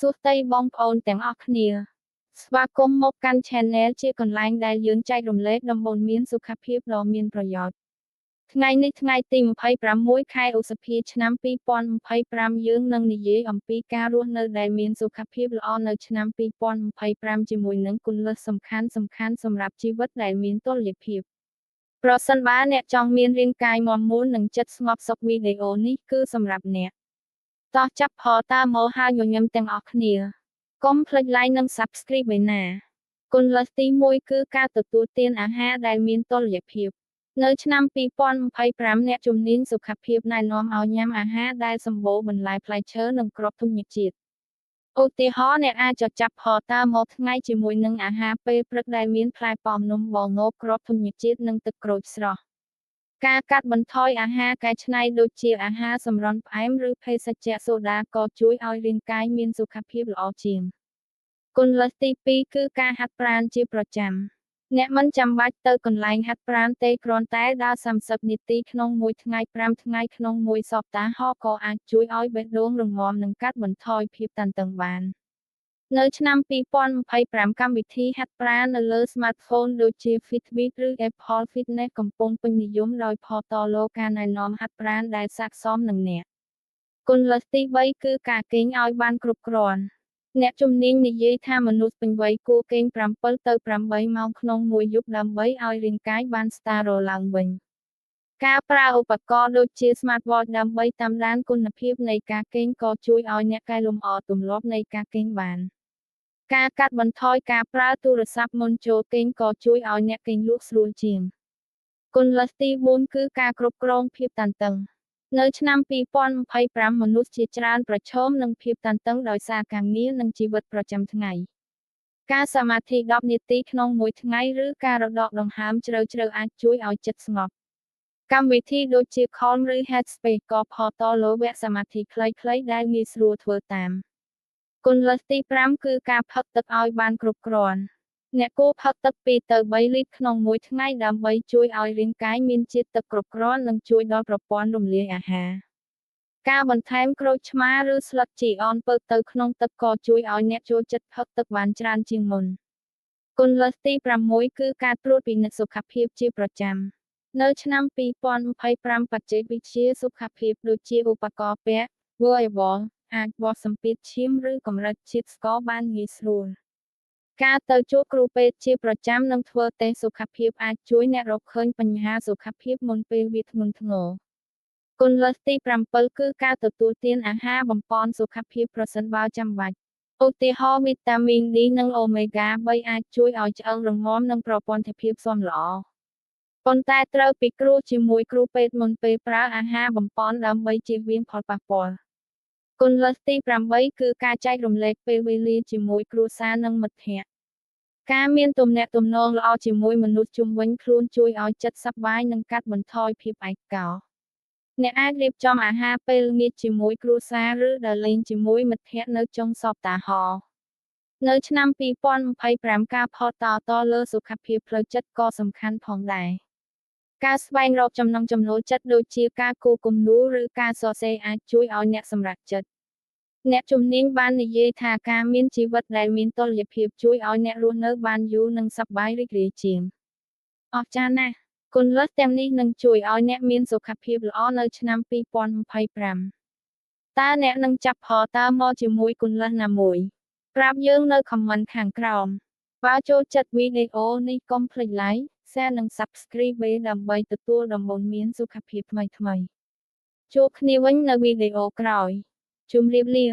សួស្តីបងប្អូនទាំងអស់គ្នាស្វាគមន៍មកកាន់ Channel ជាកន្លែងដែលយើងចែករំលែកដំបូន្មានសុខភាពដ៏មានប្រយោជន៍ថ្ងៃនេះថ្ងៃទី26ខែឧសភាឆ្នាំ2025យើងនឹងនិយាយអំពីការរស់នៅដែលមានសុខភាពល្អនៅឆ្នាំ2025ជាមួយនឹងគន្លឹះសំខាន់ៗសម្រាប់ជីវិតដែលមានតុល្យភាពប្រសិនបើអ្នកចង់មានរាងកាយមាំមួននិងចិត្តស្ងប់សុខវីដេអូនេះគឺសម្រាប់អ្នកតោះចាប់ផតាមកហើយញញឹមទាំងអស់គ្នាកុំភ្លេច Like និង Subscribe ឯណាគន្លឹះទី1គឺការទទួលទានអាហារដែលមានតុល្យភាពនៅឆ្នាំ2025អ្នកជំនាញសុខភាពណែនាំឲ្យញ៉ាំអាហារដែលសម្បូរបន្លែផ្លែឈើនិងគ្រាប់ធញ្ញជាតិឧទាហរណ៍អ្នកអាចចាប់ផតាមកថ្ងៃជាមួយនឹងអាហារពេលព្រឹកដែលមានផ្លែប៉ោមនំបងោគ្រាប់ធញ្ញជាតិនិងទឹកក្រូចស្រស់ការកាត់បន្ថយអាហារកែច្នៃដូចជាអាហារសម្រន់ផ្អែមឬភេសជ្ជៈសូដាក៏ជួយឲ្យរាងកាយមានសុខភាពល្អជាងគន្លឹះទី2គឺការហាត់ប្រាណជាប្រចាំអ្នកមិនចាំបាច់ទៅកន្លែងហាត់ប្រាណទេគ្រាន់តែដើរ30នាទីក្នុងមួយថ្ងៃ5ថ្ងៃក្នុងមួយសប្តាហ៍ក៏អាចជួយឲ្យបេះដូងរឹងមាំនិងកាត់បន្ថយភាពតានតឹងបាននៅឆ្នាំ2025កម្មវិធីហាត់ប្រាណនៅលើ Smartphone ដូចជា Fitbit ឬ Apple Fitness កំពុងពេញនិយមដោយផតឡូការណែនាំហាត់ប្រាណដែលស័ក្តិសមនឹងអ្នកគន្លឹះទី3គឺការគេងឲ្យបានគ្រប់គ្រាន់អ្នកជំនាញនិយាយថាមនុស្សពេញវ័យគួរគេង7ទៅ8ម៉ោងក្នុងមួយយប់ដើម្បីឲ្យរាងកាយបានស្តារឡើងវិញការប្រើឧបករណ៍ដូចជា Smartwatch ដើម្បីតាមដានគុណភាពនៃការគេងក៏ជួយឲ្យអ្នកកែលម្អទម្លាប់នៃការគេងបានការកាត់បន្ថយការប្រើទូរស័ព្ទមុនចូលគេងក៏ជួយឲ្យអ្នកគេងលក់ស្រួលជាងគន្លឹះទី4គឺការគ្រប់គ្រងភាពតានតឹងនៅឆ្នាំ2025មនុស្សជាច្រើនប្រឈមនឹងភាពតានតឹងដោយសារការងារនិងជីវិតប្រចាំថ្ងៃការសមាធិ10នាទីក្នុងមួយថ្ងៃឬការរដកដង្ហើមជ្រៅៗអាចជួយឲ្យចិត្តស្ងប់កម្មវិធីដូចជា Calm ឬ Headspace ក៏ផតឡូវគ្គសមាធិខ្លីៗដែលងាយស្រួលធ្វើតាមគន្លឹះទី5គឺការផឹកទឹកឲ្យបានគ្រប់គ្រាន់អ្នកគួរផឹកទឹក2ទៅ3លីត្រក្នុងមួយថ្ងៃដើម្បីជួយឲ្យរាងកាយមានជាតិទឹកគ្រប់គ្រាន់និងជួយដល់ប្រព័ន្ធរំលាយអាហារការបន្ថែមក្រូចឆ្មាឬស្លឹកជីអនពៅទៅក្នុងទឹកក៏ជួយឲ្យអ្នកចូលចិត្តផឹកទឹកបានច្រើនជាងមុនគន្លឹះទី6គឺការត្រួតពិនិត្យសុខភាពជាប្រចាំនៅឆ្នាំ2025បច្ចេកវិទ្យាសុខភាពដូចជាឧបករណ៍ពាក់ Wearable អាចវាស់សម្ពាធឈាមឬកម្រិតជាតិស្ករបានងាយស្រួលការទៅជួបគ្រូពេទ្យជាប្រចាំនិងធ្វើតេស្តសុខភាពអាចជួយអ្នករកឃើញបញ្ហាសុខភាពមុនពេលវាធ្ងន់ធ្ងរគន្លឹះទី7គឺការទទួលទានអាហារបំប៉នសុខភាពប្រសិនបើចាំបាច់ឧទាហរណ៍វីតាមីន D និងអូមេហ្គា3អាចជួយឲ្យឆ្អឹងរឹងមាំនិងប្រព័ន្ធភាពស៊ាំល្អប៉ុន្តែត្រូវពិគ្រោះជាមួយគ្រូពេទ្យមុនពេលប្រើអាហារបំប៉នដើម្បីជៀសវាងផលប៉ះពាល់គន្លឹះទី8គឺការចែករំលែកពេលវេលាជាមួយគ្រួសារនិងមិត្តភក្តិការមានទំនាក់ទំនងល្អជាមួយមនុស្សជុំវិញខ្លួនជួយឲ្យចិត្តសប្បាយនិងកាត់បន្ថយភាពឯកោអ្នកអាចរៀបចំអាហារពេលល្ងាចជាមួយគ្រួសារឬដើរលេងជាមួយមិត្តភក្តិនៅចុងសប្តាហ៍នៅឆ្នាំ2025ការផតលើសុខភាពផ្លូវចិត្តក៏សំខាន់ផងដែរការស្វែងរកចំណង់ចំណូលចិត្តដូចជាការគូរគំនូរឬការសរសេរអាចជួយឲ្យអ្នកសម្រេចចិត្តអ្នកជំនាញបាននិយាយថាការមានជីវិតដែលមានតុល្យភាពជួយឲ្យអ្នករស់នៅបានយូរនិងសប្បាយរីករាយជាងអស្ចារ្យណាស់គន្លឹះទាំងនេះនឹងជួយឲ្យអ្នកមានសុខភាពល្អនៅឆ្នាំ2025តើអ្នកនឹងចាប់ផតមកជាមួយគន្លឹះណាមួយប្រាប់យើងនៅខមមិនខាងក្រោមបើចូលចិត្តវីដេអូនេះកុំភ្លេច Like Share និង Subscribe ដើម្បីទទួលដំបូន្មានសុខភាពថ្មីៗជួបគ្នាវិញនៅវីដេអូក្រោយជម្រាបលា